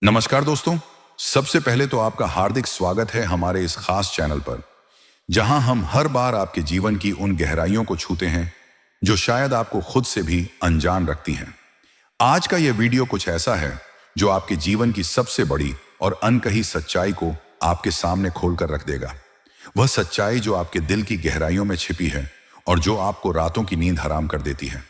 नमस्कार दोस्तों। सबसे पहले तो आपका हार्दिक स्वागत है हमारे इस खास चैनल पर, जहां हम हर बार आपके जीवन की उन गहराइयों को छूते हैं जो शायद आपको खुद से भी अनजान रखती हैं। आज का यह वीडियो कुछ ऐसा है जो आपके जीवन की सबसे बड़ी और अनकही सच्चाई को आपके सामने खोलकर रख देगा। वह सच्चाई जो आपके दिल की गहराइयों में छिपी है और जो आपको रातों की नींद हराम कर देती है।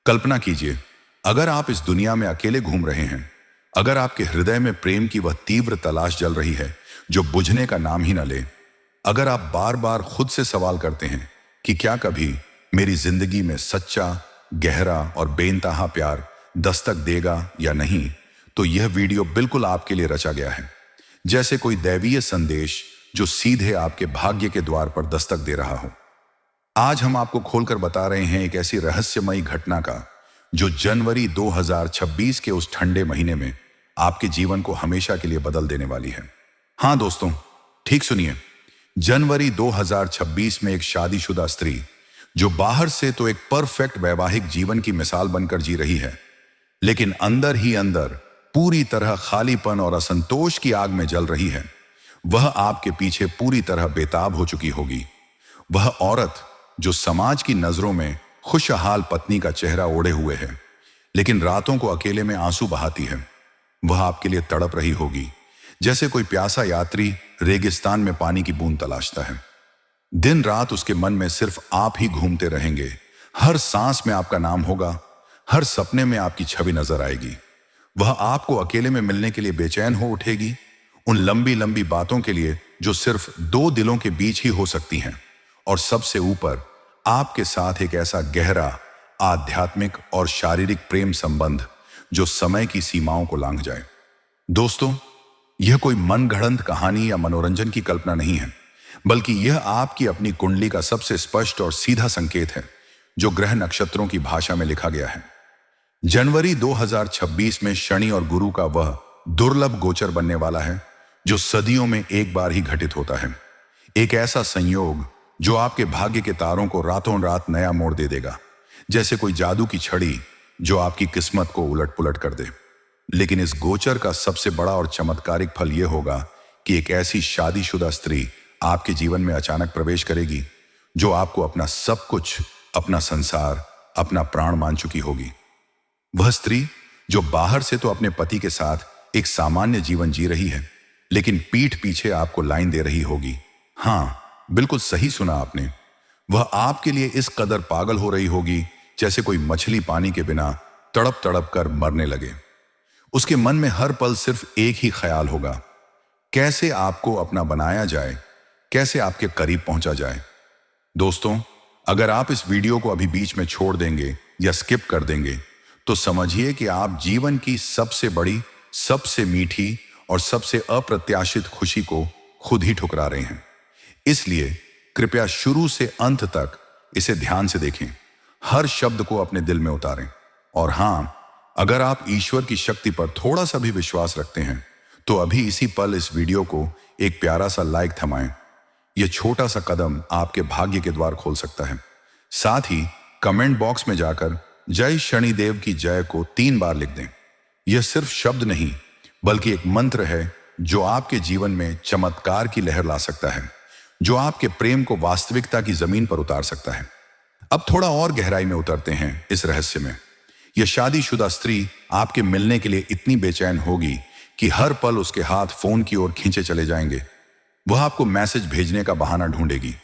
कल्पना कीजिए, अगर आप इस दुनिया में अकेले घूम रहे हैं, अगर आपके हृदय में प्रेम की वह तीव्र तलाश जल रही है जो बुझने का नाम ही न ले, अगर आप बार बार खुद से सवाल करते हैं कि क्या कभी मेरी जिंदगी में सच्चा, गहरा और बेइंतहा प्यार दस्तक देगा या नहीं, तो यह वीडियो बिल्कुल आपके लिए रचा गया है। जैसे कोई दैवीय संदेश जो सीधे आपके भाग्य के द्वार पर दस्तक दे रहा हो। आज हम आपको खोलकर बता रहे हैं एक ऐसी रहस्यमयी घटना का जो जनवरी 2026 के उस ठंडे महीने में आपके जीवन को हमेशा के लिए बदल देने वाली है। हाँ दोस्तों, ठीक सुनिए। जनवरी 2026 में एक शादीशुदा स्त्री जो बाहर से तो एक परफेक्ट वैवाहिक जीवन की मिसाल बनकर जी रही है, लेकिन अंदर ही अंदर पूरी तरह खालीपन और असंतोष की आग में जल रही है, वह आपके पीछे पूरी तरह बेताब हो चुकी होगी। वह औरत जो समाज की नजरों में खुशहाल पत्नी का चेहरा ओढ़े हुए है, लेकिन रातों को अकेले में आंसू बहाती है, वह आपके लिए तड़प रही होगी जैसे कोई प्यासा यात्री रेगिस्तान में पानी की बूंद तलाशता है। दिन रात उसके मन में सिर्फ आप ही घूमते रहेंगे। हर सांस में आपका नाम होगा, हर सपने में आपकी छवि नजर आएगी। वह आपको अकेले में मिलने के लिए बेचैन हो उठेगी, उन लंबी लंबी बातों के लिए जो सिर्फ दो दिलों के बीच ही हो सकती हैं, और सबसे ऊपर आपके साथ एक ऐसा गहरा आध्यात्मिक और शारीरिक प्रेम संबंध जो समय की सीमाओं को लांघ जाए। दोस्तों, यह कोई मनगढ़ंत कहानी या मनोरंजन की कल्पना नहीं है, बल्कि यह आपकी अपनी कुंडली का सबसे स्पष्ट और सीधा संकेत है जो ग्रह नक्षत्रों की भाषा में लिखा गया है। जनवरी 2026 में शनि और गुरु का वह दुर्लभ गोचर बनने वाला है जो सदियों में एक बार ही घटित होता है। एक ऐसा संयोग जो आपके भाग्य के तारों को रातों रात नया मोड़ दे देगा, जैसे कोई जादू की छड़ी जो आपकी किस्मत को उलट पुलट कर दे। लेकिन इस गोचर का सबसे बड़ा और चमत्कारिक फल यह होगा कि एक ऐसी शादीशुदा स्त्री आपके जीवन में अचानक प्रवेश करेगी जो आपको अपना सब कुछ, अपना संसार, अपना प्राण मान चुकी होगी। वह स्त्री जो बाहर से तो अपने पति के साथ एक सामान्य जीवन जी रही है, लेकिन पीठ पीछे आपको लाइन दे रही होगी। हाँ, बिल्कुल सही सुना आपने। वह आपके लिए इस कदर पागल हो रही होगी जैसे कोई मछली पानी के बिना तड़प तड़प कर मरने लगे। उसके मन में हर पल सिर्फ एक ही ख्याल होगा, कैसे आपको अपना बनाया जाए, कैसे आपके करीब पहुंचा जाए। दोस्तों, अगर आप इस वीडियो को अभी बीच में छोड़ देंगे या स्किप कर देंगे, तो समझिए कि आप जीवन की सबसे बड़ी, सबसे मीठी और सबसे अप्रत्याशित खुशी को खुद ही ठुकरा रहे हैं। इसलिए कृपया शुरू से अंत तक इसे ध्यान से देखें, हर शब्द को अपने दिल में उतारें। और हां, अगर आप ईश्वर की शक्ति पर थोड़ा सा भी विश्वास रखते हैं, तो अभी इसी पल इस वीडियो को एक प्यारा सा लाइक थमाएं। यह छोटा सा कदम आपके भाग्य के द्वार खोल सकता है। साथ ही कमेंट बॉक्स में जाकर जय शनिदेव की जय को 3 बार लिख दें। यह सिर्फ शब्द नहीं, बल्कि एक मंत्र है जो आपके जीवन में चमत्कार की लहर ला सकता है, जो आपके प्रेम को वास्तविकता की जमीन पर उतार सकता है। अब थोड़ा और गहराई में उतरते हैं इस रहस्य में। यह शादीशुदा स्त्री आपके मिलने के लिए इतनी बेचैन होगी कि हर पल उसके हाथ फोन की ओर खींचे चले जाएंगे। वह आपको मैसेज भेजने का बहाना ढूंढेगी,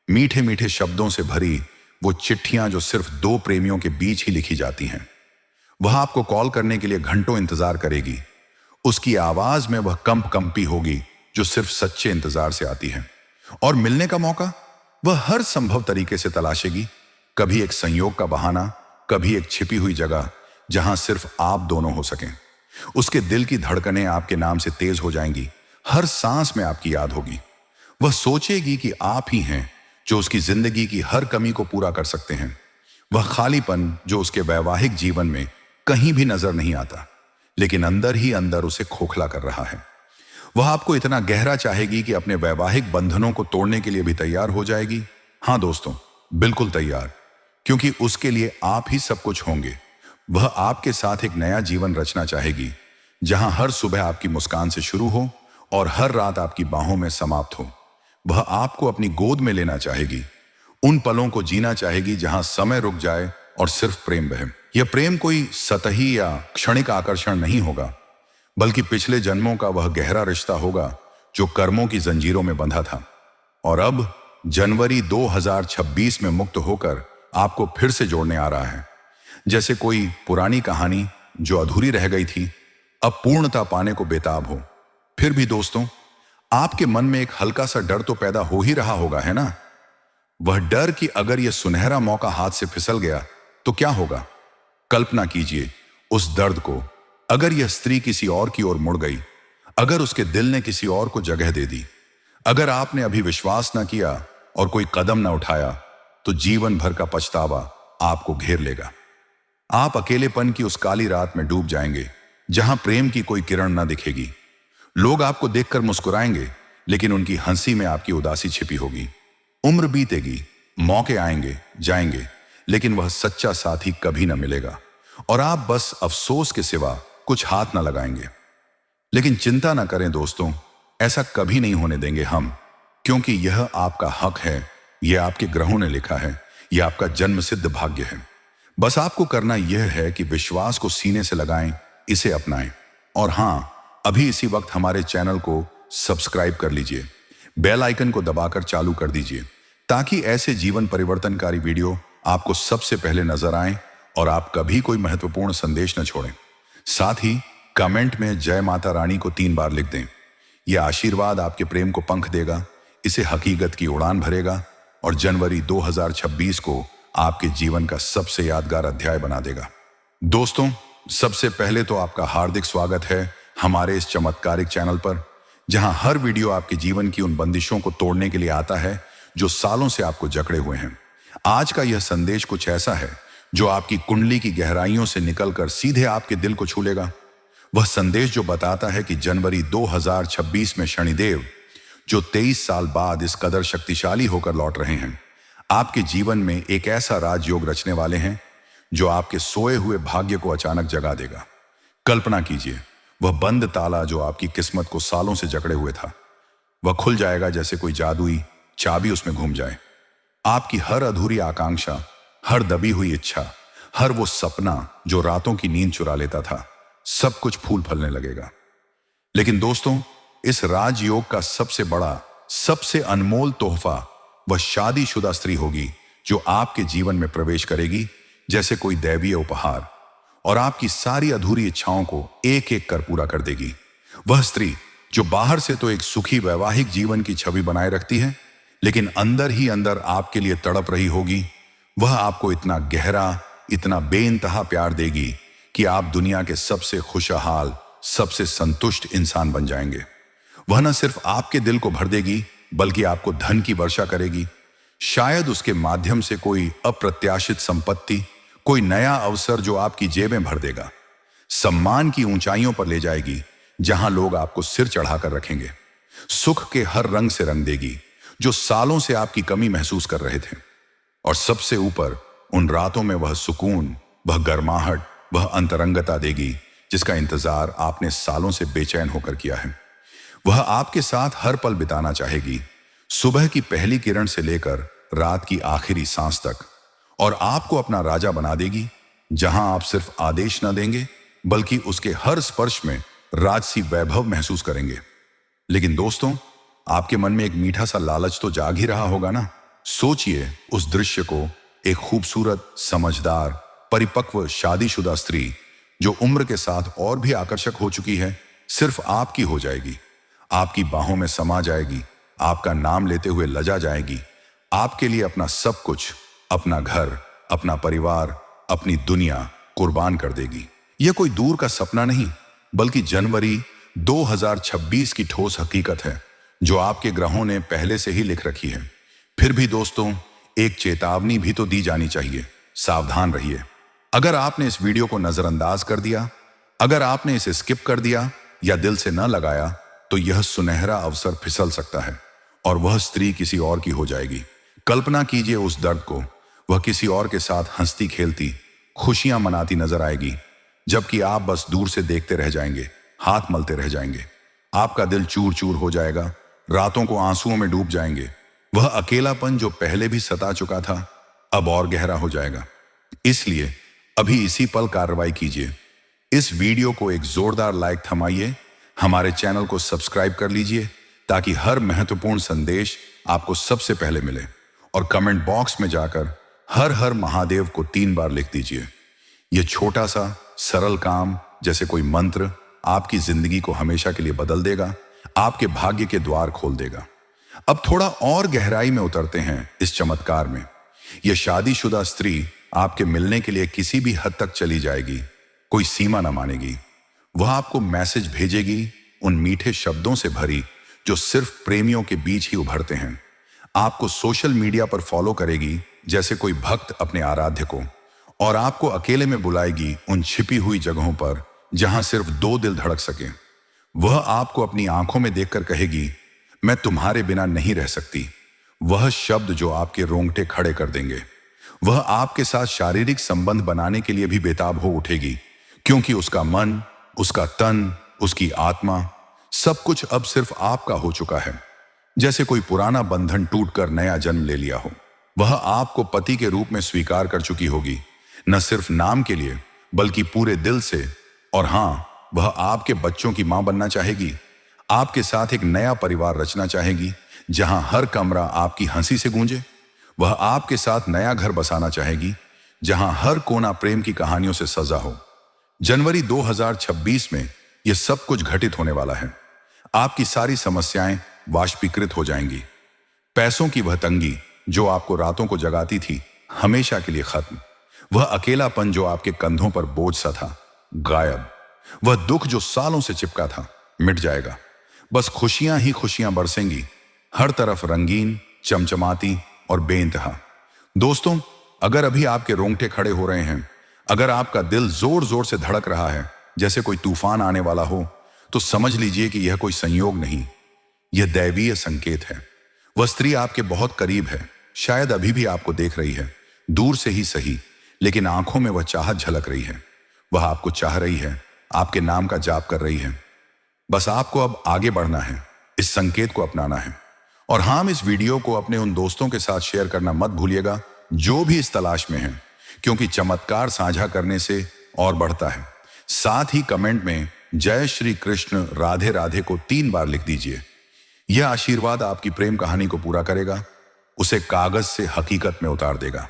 मीठे मीठे शब्दों से भरी वो चिट्ठियां जो सिर्फ 2 प्रेमियों के बीच ही लिखी जाती हैं। वह आपको कॉल करने के लिए घंटों इंतजार करेगी। उसकी आवाज में वह कंपी होगी जो सिर्फ सच्चे इंतजार से आती है। और मिलने का मौका वह हर संभव तरीके से तलाशेगी, कभी एक संयोग का बहाना, कभी एक छिपी हुई जगह जहां सिर्फ आप दोनों हो सकें। उसके दिल की धड़कनें आपके नाम से तेज हो जाएंगी, हर सांस में आपकी याद होगी। वह सोचेगी कि आप ही हैं जो उसकी जिंदगी की हर कमी को पूरा कर सकते हैं। वह खालीपन जो उसके वैवाहिक जीवन में कहीं भी नजर नहीं आता, लेकिन अंदर ही अंदर उसे खोखला कर रहा है। वह आपको इतना गहरा चाहेगी कि अपने वैवाहिक बंधनों को तोड़ने के लिए भी तैयार हो जाएगी। हाँ दोस्तों, बिल्कुल तैयार, क्योंकि उसके लिए आप ही सब कुछ होंगे। वह आपके साथ एक नया जीवन रचना चाहेगी, जहां हर सुबह आपकी मुस्कान से शुरू हो और हर रात आपकी बाहों में समाप्त हो। वह आपको अपनी गोद में लेना चाहेगी, उन पलों को जीना चाहेगी जहां समय रुक जाए और सिर्फ प्रेम बहे। यह प्रेम कोई सतही या क्षणिक आकर्षण नहीं होगा, बल्कि पिछले जन्मों का वह गहरा रिश्ता होगा जो कर्मों की जंजीरों में बंधा था और अब जनवरी 2026 में मुक्त होकर आपको फिर से जोड़ने आ रहा है। जैसे कोई पुरानी कहानी जो अधूरी रह गई थी अब पूर्णता पाने को बेताब हो। फिर भी दोस्तों, आपके मन में एक हल्का सा डर तो पैदा हो ही रहा होगा, है ना? वह डर कि अगर यह सुनहरा मौका हाथ से फिसल गया तो क्या होगा। कल्पना कीजिए उस दर्द को, अगर यह स्त्री किसी और की ओर मुड़ गई, अगर उसके दिल ने किसी और को जगह दे दी, अगर आपने अभी विश्वास ना किया और कोई कदम ना उठाया, तो जीवन भर का पछतावा आपको घेर लेगा। आप अकेलेपन की उस काली रात में डूब जाएंगे जहां प्रेम की कोई किरण ना दिखेगी। लोग आपको देखकर मुस्कुराएंगे, लेकिन उनकी हंसी में आपकी उदासी छिपी होगी। उम्र बीतेगी, मौके आएंगे जाएंगे, लेकिन वह सच्चा साथी कभी ना मिलेगा और आप बस अफसोस के सिवा कुछ हाथ ना लगाएंगे। लेकिन चिंता ना करें दोस्तों, ऐसा कभी नहीं होने देंगे हम, क्योंकि यह आपका हक है, यह आपके ग्रहों ने लिखा है, यह आपका जन्मसिद्ध भाग्य है। बस आपको करना यह है कि विश्वास को सीने से लगाएं, इसे अपनाएं और हां, अभी इसी वक्त हमारे चैनल को सब्सक्राइब कर लीजिए, बेल आइकन को दबाकर चालू कर दीजिए, ताकि ऐसे जीवन परिवर्तनकारी वीडियो आपको सबसे पहले नजर आएं और आप कभी कोई महत्वपूर्ण संदेश न छोड़ें। साथ ही कमेंट में जय माता रानी को 3 बार लिख दें। यह आशीर्वाद आपके प्रेम को पंख देगा, इसे हकीकत की उड़ान भरेगा और जनवरी 2026 को आपके जीवन का सबसे यादगार अध्याय बना देगा। दोस्तों, सबसे पहले तो आपका हार्दिक स्वागत है हमारे इस चमत्कारिक चैनल पर, जहां हर वीडियो आपके जीवन की उन बंदिशों को तोड़ने के लिए आता है जो सालों से आपको जकड़े हुए हैं। आज का यह संदेश कुछ ऐसा है जो आपकी कुंडली की गहराइयों से निकलकर सीधे आपके दिल को छू लेगा। वह संदेश जो बताता है कि जनवरी 2026 में शनिदेव, जो 23 साल बाद इस कदर शक्तिशाली होकर लौट रहे हैं, आपके जीवन में एक ऐसा राजयोग रचने वाले हैं जो आपके सोए हुए भाग्य को अचानक जगा देगा। कल्पना कीजिए, वह बंद ताला जो आपकी किस्मत को सालों से जकड़े हुए था, वह खुल जाएगा जैसे कोई जादुई चाबी उसमें घूम जाए। आपकी हर अधूरी आकांक्षा, हर दबी हुई इच्छा, हर वो सपना जो रातों की नींद चुरा लेता था, सब कुछ फूल फलने लगेगा। लेकिन दोस्तों, इस राजयोग का सबसे बड़ा, सबसे अनमोल तोहफा वह शादीशुदा स्त्री होगी जो आपके जीवन में प्रवेश करेगी जैसे कोई दैवीय उपहार और आपकी सारी अधूरी इच्छाओं को एक एक कर पूरा कर देगी। वह स्त्री जो बाहर से तो एक सुखी वैवाहिक जीवन की छवि बनाए रखती है, लेकिन अंदर ही अंदर आपके लिए तड़प रही होगी। वह आपको इतना गहरा, इतना बेइंतहा प्यार देगी कि आप दुनिया के सबसे खुशहाल, सबसे संतुष्ट इंसान बन जाएंगे। वह न सिर्फ आपके दिल को भर देगी, बल्कि आपको धन की वर्षा करेगी। शायद उसके माध्यम से कोई अप्रत्याशित संपत्ति, कोई नया अवसर जो आपकी जेबें भर देगा। सम्मान की ऊंचाइयों पर ले जाएगी जहां लोग आपको सिर चढ़ाकर रखेंगे। सुख के हर रंग से रंग देगी जो सालों से आपकी कमी महसूस कर रहे थे। और सबसे ऊपर उन रातों में वह सुकून, वह गर्माहट, वह अंतरंगता देगी जिसका इंतजार आपने सालों से बेचैन होकर किया है। वह आपके साथ हर पल बिताना चाहेगी, सुबह की पहली किरण से लेकर रात की आखिरी सांस तक, और आपको अपना राजा बना देगी जहां आप सिर्फ आदेश न देंगे बल्कि उसके हर स्पर्श में राजसी वैभव महसूस करेंगे। लेकिन दोस्तों, आपके मन में एक मीठा सा लालच तो जाग ही रहा होगा ना। सोचिए उस दृश्य को, एक खूबसूरत, समझदार, परिपक्व शादीशुदा स्त्री जो उम्र के साथ और भी आकर्षक हो चुकी है, सिर्फ आपकी हो जाएगी, आपकी बाहों में समा जाएगी, आपका नाम लेते हुए लजा जाएगी, आपके लिए अपना सब कुछ, अपना घर, अपना परिवार, अपनी दुनिया कुर्बान कर देगी। यह कोई दूर का सपना नहीं, बल्कि जनवरी 2026 की ठोस हकीकत है जो आपके ग्रहों ने पहले से ही लिख रखी है। फिर भी दोस्तों, एक चेतावनी भी तो दी जानी चाहिए। सावधान रहिए। अगर आपने इस वीडियो को नजरअंदाज कर दिया, अगर आपने इसे स्किप कर दिया या दिल से न लगाया, तो यह सुनहरा अवसर फिसल सकता है और वह स्त्री किसी और की हो जाएगी। कल्पना कीजिए उस दर्द को। वह किसी और के साथ हंसती खेलती, खुशियां मनाती नजर आएगी, जबकि आप बस दूर से देखते रह जाएंगे, हाथ मलते रह जाएंगे। आपका दिल चूर चूर हो जाएगा, रातों को आंसुओं में डूब जाएंगे। वह अकेलापन जो पहले भी सता चुका था, अब और गहरा हो जाएगा। इसलिए अभी इसी पल कार्रवाई कीजिए। इस वीडियो को एक जोरदार लाइक थमाइए, हमारे चैनल को सब्सक्राइब कर लीजिए ताकि हर महत्वपूर्ण संदेश आपको सबसे पहले मिले। और कमेंट बॉक्स में जाकर हर हर महादेव को 3 बार लिख दीजिए। यह छोटा सा सरल काम, जैसे कोई मंत्र, आपकी जिंदगी को हमेशा के लिए बदल देगा, आपके भाग्य के द्वार खोल देगा। अब थोड़ा और गहराई में उतरते हैं इस चमत्कार में। यह शादीशुदा स्त्री आपके मिलने के लिए किसी भी हद तक चली जाएगी, कोई सीमा ना मानेगी। वह आपको मैसेज भेजेगी उन मीठे शब्दों से भरी जो सिर्फ प्रेमियों के बीच ही उभरते हैं। आपको सोशल मीडिया पर फॉलो करेगी जैसे कोई भक्त अपने आराध्य को, और आपको अकेले में बुलाएगी उन छिपी हुई जगहों पर जहां सिर्फ 2 दिल धड़क सके। वह आपको अपनी आंखों में देखकर कहेगी, मैं तुम्हारे बिना नहीं रह सकती। वह शब्द जो आपके रोंगटे खड़े कर देंगे। वह आपके साथ शारीरिक संबंध बनाने के लिए भी बेताब हो उठेगी, क्योंकि उसका मन, उसका तन, उसकी आत्मा, सब कुछ अब सिर्फ आपका हो चुका है। जैसे कोई पुराना बंधन टूटकर नया जन्म ले लिया हो। वह आपको पति के रूप में स्वीकार कर चुकी होगी, न सिर्फ नाम के लिए बल्कि पूरे दिल से। और हां, वह आपके बच्चों की मां बनना चाहेगी, आपके साथ एक नया परिवार रचना चाहेगी जहां हर कमरा आपकी हंसी से गूंजे। वह आपके साथ नया घर बसाना चाहेगी जहां हर कोना प्रेम की कहानियों से सजा हो। जनवरी 2026 में यह सब कुछ घटित होने वाला है। आपकी सारी समस्याएं वाष्पीकृत हो जाएंगी। पैसों की वह तंगी जो आपको रातों को जगाती थी, हमेशा के लिए खत्म। वह अकेलापन जो आपके कंधों पर बोझ सा था, गायब। वह दुख जो सालों से चिपका था, मिट जाएगा। बस खुशियां ही खुशियां बरसेंगी, हर तरफ रंगीन, चमचमाती और बेइंतहा। दोस्तों, अगर अभी आपके रोंगटे खड़े हो रहे हैं, अगर आपका दिल जोर जोर से धड़क रहा है जैसे कोई तूफान आने वाला हो, तो समझ लीजिए कि यह कोई संयोग नहीं, यह दैवीय संकेत है। वह स्त्री आपके बहुत करीब है, शायद अभी भी आपको देख रही है, दूर से ही सही, लेकिन आंखों में वह चाहत झलक रही है। वह आपको चाह रही है, आपके नाम का जाप कर रही है। बस आपको अब आगे बढ़ना है, इस संकेत को अपनाना है। और हाँ, इस वीडियो को अपने उन दोस्तों के साथ शेयर करना मत भूलिएगा जो भी इस तलाश में हैं, क्योंकि चमत्कार साझा करने से और बढ़ता है। साथ ही कमेंट में जय श्री कृष्ण राधे राधे को 3 बार लिख दीजिए। यह आशीर्वाद आपकी प्रेम कहानी को पूरा करेगा, उसे कागज से हकीकत में उतार देगा।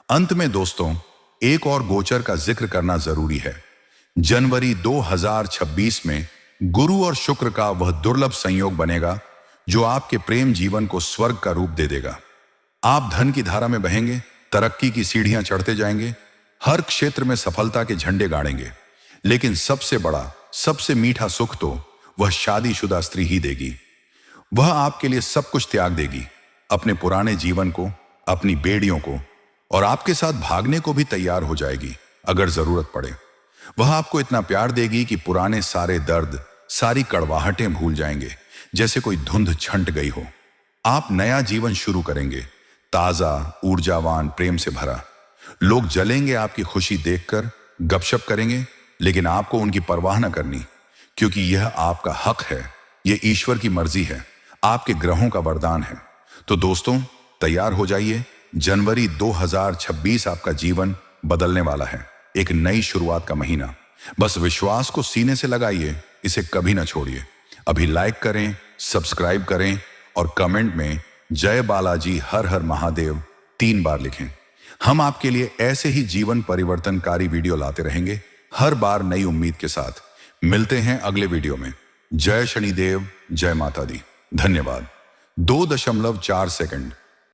अंत में दोस्तों, एक और गोचर का जिक्र करना जरूरी है। जनवरी 2026 में गुरु और शुक्र का वह दुर्लभ संयोग बनेगा जो आपके प्रेम जीवन को स्वर्ग का रूप दे देगा। आप धन की धारा में बहेंगे, तरक्की की सीढ़ियां चढ़ते जाएंगे, हर क्षेत्र में सफलता के झंडे गाड़ेंगे। लेकिन सबसे बड़ा, सबसे मीठा सुख तो वह शादीशुदा स्त्री ही देगी। वह आपके लिए सब कुछ त्याग देगी, अपने पुराने जीवन को, अपनी बेड़ियों को, और आपके साथ भागने को भी तैयार हो जाएगी अगर जरूरत पड़े। वह आपको इतना प्यार देगी कि पुराने सारे दर्द, सारी कड़वाहटें भूल जाएंगे, जैसे कोई धुंध छंट गई हो। आप नया जीवन शुरू करेंगे, ताजा, ऊर्जावान, प्रेम से भरा। लोग जलेंगे आपकी खुशी देखकर, गपशप करेंगे, लेकिन आपको उनकी परवाह न करनी, क्योंकि यह आपका हक है, यह ईश्वर की मर्जी है, आपके ग्रहों का वरदान है। तो दोस्तों, तैयार हो जाइए। जनवरी 2026 आपका जीवन बदलने वाला है, एक नई शुरुआत का महीना। बस विश्वास को सीने से लगाइए, इसे कभी ना छोड़िए। अभी लाइक करें, सब्सक्राइब करें और कमेंट में जय बालाजी हर हर महादेव 3 बार लिखें। हम आपके लिए ऐसे ही जीवन परिवर्तनकारी वीडियो लाते रहेंगे, हर बार नई उम्मीद के साथ। मिलते हैं अगले वीडियो में। जय शनिदेव, जय माता दी। धन्यवाद। 2.4 सेकंड।